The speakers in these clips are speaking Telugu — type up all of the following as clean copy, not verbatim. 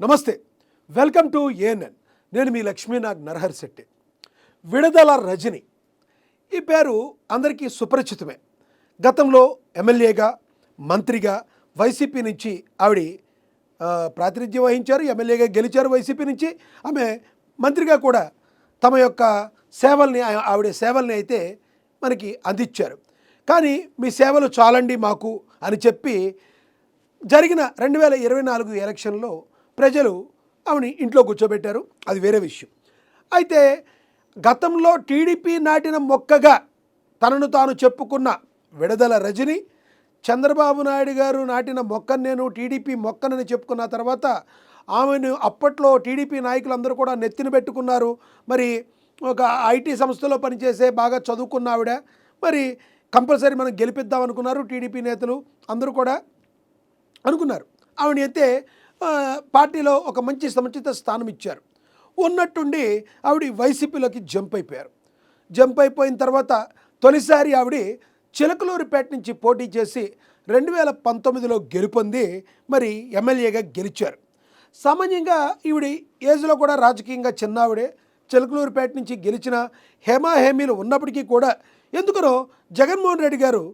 నమస్తే, వెల్కమ్ టు ఏఎన్ఎన్. నేను మీ లక్ష్మీనాగ్ నరహరి శెట్టి. విడుదల రజని ఈ పేరు అందరికీ సుపరిచితమే. గతంలో ఎమ్మెల్యేగా, మంత్రిగా వైసీపీ నుంచి ఆవిడ ప్రాతినిధ్యం వహించారు. ఎమ్మెల్యేగా గెలిచారు వైసీపీ నుంచి. ఆమె మంత్రిగా కూడా తమ యొక్క ఆవిడ సేవల్ని అయితే మనకి అందించారు. కానీ మీ సేవలు చాలండి మాకు అని చెప్పి జరిగిన 2024 ఎలక్షన్లో ప్రజలు ఆమెని ఇంట్లో కూర్చోబెట్టారు. అది వేరే విషయం. అయితే గతంలో టీడీపీ నాటిన మొక్కగా తనను తాను చెప్పుకున్న విడుదల రజని, చంద్రబాబు నాయుడు గారు నాటిన మొక్కను నేను టీడీపీ మొక్కనని చెప్పుకున్న తర్వాత ఆమెను అప్పట్లో టీడీపీ నాయకులందరూ కూడా నెత్తిన పెట్టుకున్నారు. మరి ఒక ఐటీ సంస్థలో పనిచేసే బాగా చదువుకున్న ఆవిడ, మరి కంపల్సరీ మనం గెలిపిద్దాం అనుకున్నారు టీడీపీ నేతలు అందరూ కూడా అనుకున్నారు. ఆవిడ అయితే పార్టీలో ఒక మంచి సముచిత స్థానం ఇచ్చారు. ఉన్నట్టుండి ఆవిడ వైసీపీలోకి జంప్ అయిపోయారు. జంప్ అయిపోయిన తర్వాత తొలిసారి ఆవిడ చిలకలూరిపేట నుంచి పోటీ చేసి 2019లో గెలుపొంది మరి ఎమ్మెల్యేగా గెలిచారు. సామాన్యంగా ఈవిడ ఏజ్లో కూడా రాజకీయంగా చిన్న ఆవిడే. చిలకలూరిపేట నుంచి గెలిచిన హేమాహేమీలు ఉన్నప్పటికీ కూడా ఎందుకనో జగన్మోహన్ రెడ్డి గారు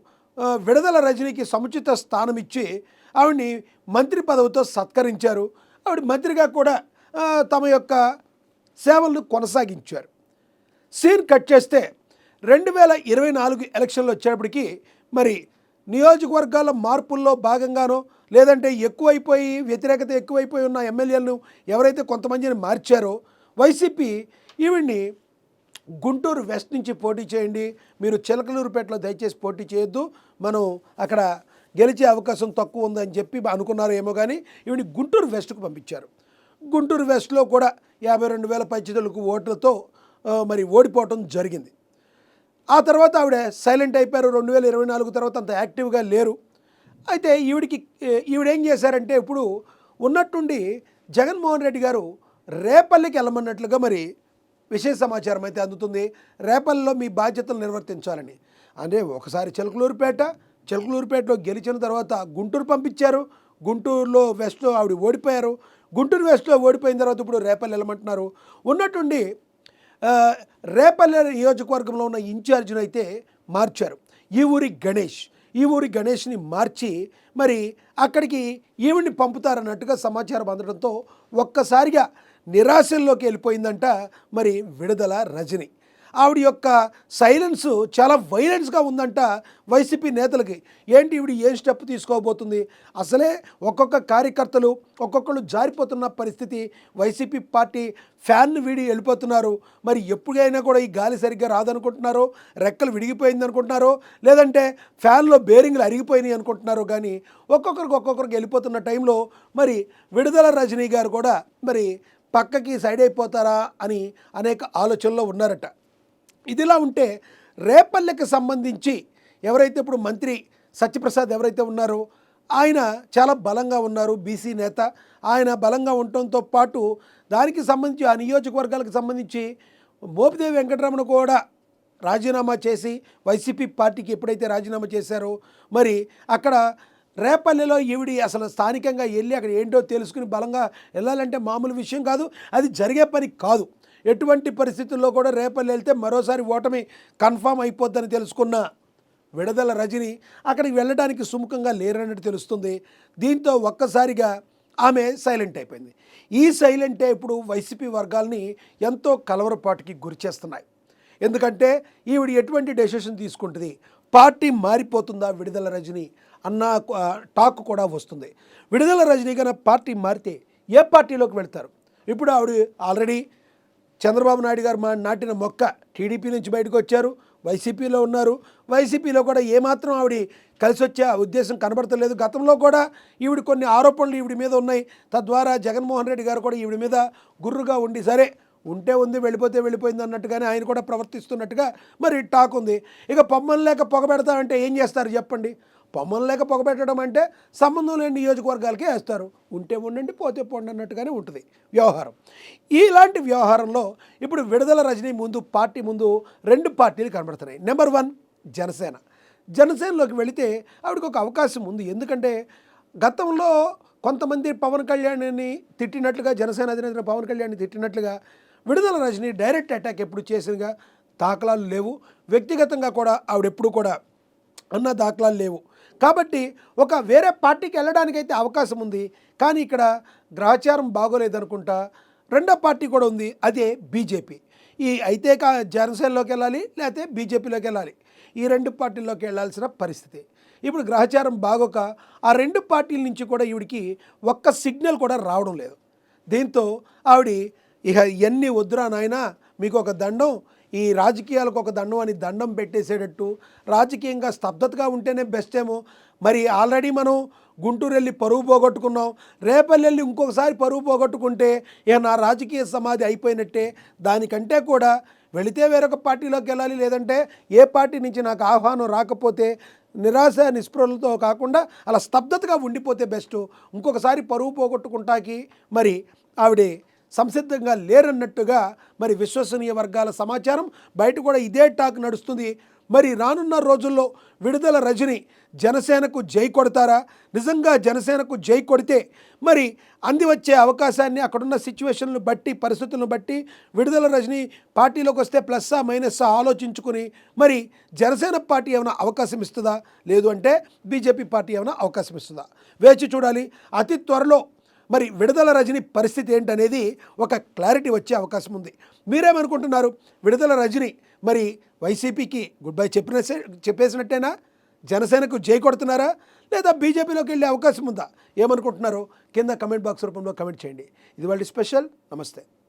విడుదల రజనీకి సముచిత స్థానం ఇచ్చి ఆవిడ్ని మంత్రి పదవితో సత్కరించారు. ఆవిడ మంత్రిగా కూడా తమ యొక్క సేవలను కొనసాగించారు. సీన్ కట్ చేస్తే 2024 ఎలక్షన్లు వచ్చేటప్పటికి మరి నియోజకవర్గాల మార్పుల్లో భాగంగానో లేదంటే వ్యతిరేకత ఎక్కువైపోయి ఉన్న ఎమ్మెల్యేలను ఎవరైతే కొంతమందిని మార్చారో వైసీపీ ఈవిడ్ని గుంటూరు వెస్ట్ నుంచి పోటీ చేయండి, మీరు చిలకలూరుపేటలో దయచేసి పోటీ చేయొద్దు, మనం అక్కడ గెలిచే అవకాశం తక్కువ ఉందని చెప్పి అనుకున్నారు ఏమో. కానీ ఈవిని గుంటూరు వెస్ట్కు పంపించారు. గుంటూరు వెస్ట్లో కూడా 52,000 పైచిలకు ఓట్లతో మరి ఓడిపోవటం జరిగింది. ఆ తర్వాత ఆవిడ సైలెంట్ అయిపోయారు. 2024 తర్వాత అంత యాక్టివ్గా లేరు. అయితే ఈవిడేం చేశారంటే ఇప్పుడు ఉన్నట్టుండి జగన్మోహన్ రెడ్డి గారు రేపల్లికి వెళ్ళమన్నట్లుగా మరి విశేష సమాచారం అయితే అందుతుంది. రేపల్లిలో మీ బాధ్యతలు నిర్వర్తించాలని. అంటే ఒకసారి చిలకలూరుపేటలో గెలిచిన తర్వాత గుంటూరు పంపించారు. గుంటూరులో వెస్ట్లో ఆవిడ ఓడిపోయారు. గుంటూరు వెస్ట్లో ఓడిపోయిన తర్వాత ఇప్పుడు రేపల్లి వెళ్ళమంటున్నారు. ఉన్నట్టుండి రేపల్లి నియోజకవర్గంలో ఉన్న ఇన్ఛార్జిని అయితే మార్చారు. ఈ ఊరి గణేష్ని మార్చి మరి అక్కడికి ఈవిడ్ని పంపుతారన్నట్టుగా సమాచారం అందడంతో ఒక్కసారిగా నిరాశల్లోకి వెళ్ళిపోయిందంట మరి విడుదల రజని. ఆవిడ యొక్క సైలెన్స్ చాలా వైలెన్స్గా ఉందంట వైసీపీ నేతలకి. ఏంటి ఈవిడ ఏం స్టెప్ తీసుకోబోతుంది, అసలే ఒక్కొక్క కార్యకర్తలు ఒక్కొక్కరు జారిపోతున్న పరిస్థితి. వైసీపీ పార్టీ ఫ్యాన్ను వీడి వెళ్ళిపోతున్నారు. మరి ఎప్పుడైనా కూడా ఈ గాలి సరిగ్గా రాదనుకుంటున్నారో, రెక్కలు విడిగిపోయింది అనుకుంటున్నారో, లేదంటే ఫ్యాన్లో బేరింగ్లు అరిగిపోయినాయి అనుకుంటున్నారో. కానీ ఒక్కొక్కరికి వెళ్ళిపోతున్న టైంలో మరి విడుదల రజనీ గారు కూడా మరి పక్కకి సైడ్ అయిపోతారా అని అనేక ఆలోచనలో ఉన్నారట. ఇదిలా ఉంటే రేపల్లెకి సంబంధించి ఎవరైతే ఇప్పుడు మంత్రి సత్యప్రసాద్ ఎవరైతే ఉన్నారో ఆయన చాలా బలంగా ఉన్నారు. బీసీ నేత. ఆయన బలంగా ఉండటంతో పాటు దానికి సంబంధించి ఆ నియోజకవర్గాలకు సంబంధించి మోపిదేవి వెంకటరమణ కూడా రాజీనామా చేసి వైసీపీ పార్టీకి ఎప్పుడైతే రాజీనామా చేశారో మరి అక్కడ రేపల్లెలో ఈవిడి అసలు స్థానికంగా వెళ్ళి అక్కడ ఏంటో తెలుసుకుని బలంగా వెళ్ళాలంటే మామూలు విషయం కాదు. అది జరిగే పని కాదు. ఎటువంటి పరిస్థితుల్లో కూడా రేపల్లి వెళ్తే మరోసారి ఓటమి కన్ఫామ్ అయిపోద్దని తెలుసుకున్న విడుదల రజని అక్కడికి వెళ్ళడానికి సుముఖంగా లేరన్నట్టు తెలుస్తుంది. దీంతో ఒక్కసారిగా ఆమె సైలెంట్ అయిపోయింది. ఈ సైలెంటే ఇప్పుడు వైసీపీ వర్గాల్ని ఎంతో కలవరపాటుకి గురిచేస్తున్నాయి. ఎందుకంటే ఈవిడ ఎటువంటి డెసిషన్ తీసుకుంటుంది, పార్టీ మారిపోతుందా విడుదల రజని అన్న టాక్ కూడా వస్తుంది. విడుదల రజనీ కన్నా పార్టీ మారితే ఏ పార్టీలోకి వెళ్తారు? ఇప్పుడు ఆవిడ ఆల్రెడీ చంద్రబాబు నాయుడు గారు నాటిన మొక్క టీడీపీ నుంచి బయటకు వచ్చారు, వైసీపీలో ఉన్నారు. వైసీపీలో కూడా ఏమాత్రం ఆవిడ కలిసి వచ్చే ఉద్దేశం కనబడతలేదు. గతంలో కూడా ఈవిడ కొన్ని ఆరోపణలు ఈవిడ మీద ఉన్నాయి. తద్వారా జగన్మోహన్ రెడ్డి గారు కూడా ఈవిడ మీద గుర్రుగా ఉండి సరే ఉంటే ఉంది, వెళ్ళిపోతే వెళ్ళిపోయింది అన్నట్టుగానే ఆయన కూడా ప్రవర్తిస్తున్నట్టుగా మరి టాక్ ఉంది. ఇక పొమ్మలు లేక పొగబెడతామంటే ఏం చేస్తారు చెప్పండి? పొమ్మలు లేక పొగబెట్టడం అంటే సంబంధం లేని నియోజకవర్గాలకే వేస్తారు. ఉంటే ఉండండి, పోతే పోండి అన్నట్టుగానే ఉంటుంది వ్యవహారం. ఇలాంటి వ్యవహారంలో ఇప్పుడు విడుదల రజనీ పార్టీ ముందు 2 పార్టీలు కనబడుతున్నాయి. నెంబర్ 1 జనసేనలోకి వెళితే ఆవిడకి ఒక అవకాశం ఉంది. ఎందుకంటే గతంలో కొంతమంది పవన్ కళ్యాణ్ని తిట్టినట్లుగా, జనసేన అధినేత పవన్ కళ్యాణ్ని తిట్టినట్లుగా విడుదల రజని డైరెక్ట్ అటాక్ ఎప్పుడు చేసినగా దాఖలాలు లేవు. వ్యక్తిగతంగా కూడా ఆవిడెప్పుడు కూడా అన్న దాఖలాలు లేవు. కాబట్టి ఒక వేరే పార్టీకి వెళ్ళడానికైతే అవకాశం ఉంది. కానీ ఇక్కడ గ్రహచారం బాగోలేదనుకుంటా రెండో పార్టీ కూడా ఉంది, అదే బీజేపీ. ఈ అయితే జనసేనలోకి వెళ్ళాలి, లేకపోతే బీజేపీలోకి వెళ్ళాలి. ఈ రెండు పార్టీల్లోకి వెళ్ళాల్సిన పరిస్థితి. ఇప్పుడు గ్రహచారం బాగోక ఆ రెండు పార్టీల నుంచి కూడా ఈవిడికి ఒక్క సిగ్నల్ కూడా రావడం లేదు. దీంతో ఆవిడ ఇక ఇవన్నీ వద్దురా నాయనా, మీకు ఒక దండం, ఈ రాజకీయాలకు ఒక దండం అని దండం పెట్టేసేటట్టు రాజకీయంగా స్తబ్దతగా ఉంటేనే బెస్ట్ ఏమో. మరి ఆల్రెడీ మనం గుంటూరు వెళ్ళి పరువు పోగొట్టుకున్నాం, రేపల్లి వెళ్ళి ఇంకొకసారి పరువు పోగొట్టుకుంటే ఇక నా రాజకీయ సమాధి అయిపోయినట్టే. దానికంటే కూడా వెళితే వేరొక పార్టీలోకి వెళ్ళాలి, లేదంటే ఏ పార్టీ నుంచి నాకు ఆహ్వానం రాకపోతే నిరాశ నిస్పృహలతో కాకుండా అలా స్తబ్దతగా ఉండిపోతే బెస్ట్. ఇంకొకసారి పరువు పోగొట్టుకుంటాకి మరి ఆవిడ సంసిద్ధంగా లేరన్నట్టుగా మరి విశ్వసనీయ వర్గాల సమాచారం. బయట కూడా ఇదే టాక్ నడుస్తుంది. మరి రానున్న రోజుల్లో విడుదల రజని జనసేనకు జై కొడతారా? నిజంగా జనసేనకు జై కొడితే మరి అంది వచ్చే అవకాశాన్ని అక్కడున్న సిచ్యువేషన్లు బట్టి, పరిస్థితులను బట్టి విడుదల రజని పార్టీలోకి వస్తే ప్లస్సా మైనస్సా ఆలోచించుకుని మరి జనసేన పార్టీ ఏమైనా అవకాశం ఇస్తుందా, లేదు అంటే బీజేపీ పార్టీ ఏమైనా అవకాశం ఇస్తుందా వేచి చూడాలి. అతి త్వరలో మరి విడుదల రజని పరిస్థితి ఏంటనేది ఒక క్లారిటీ వచ్చే అవకాశం ఉంది. మీరేమనుకుంటున్నారు? విడుదల రజని మరి వైసీపీకి గుడ్ బై చెప్పేసినట్టేనా? జనసేనకు జై కొడుతున్నారా, లేదా బీజేపీలోకి వెళ్ళే అవకాశం ఉందా? ఏమనుకుంటున్నారో కింద కమెంట్ బాక్స్ రూపంలో కమెంట్ చేయండి. ఇది వాళ్ళ స్పెషల్. నమస్తే.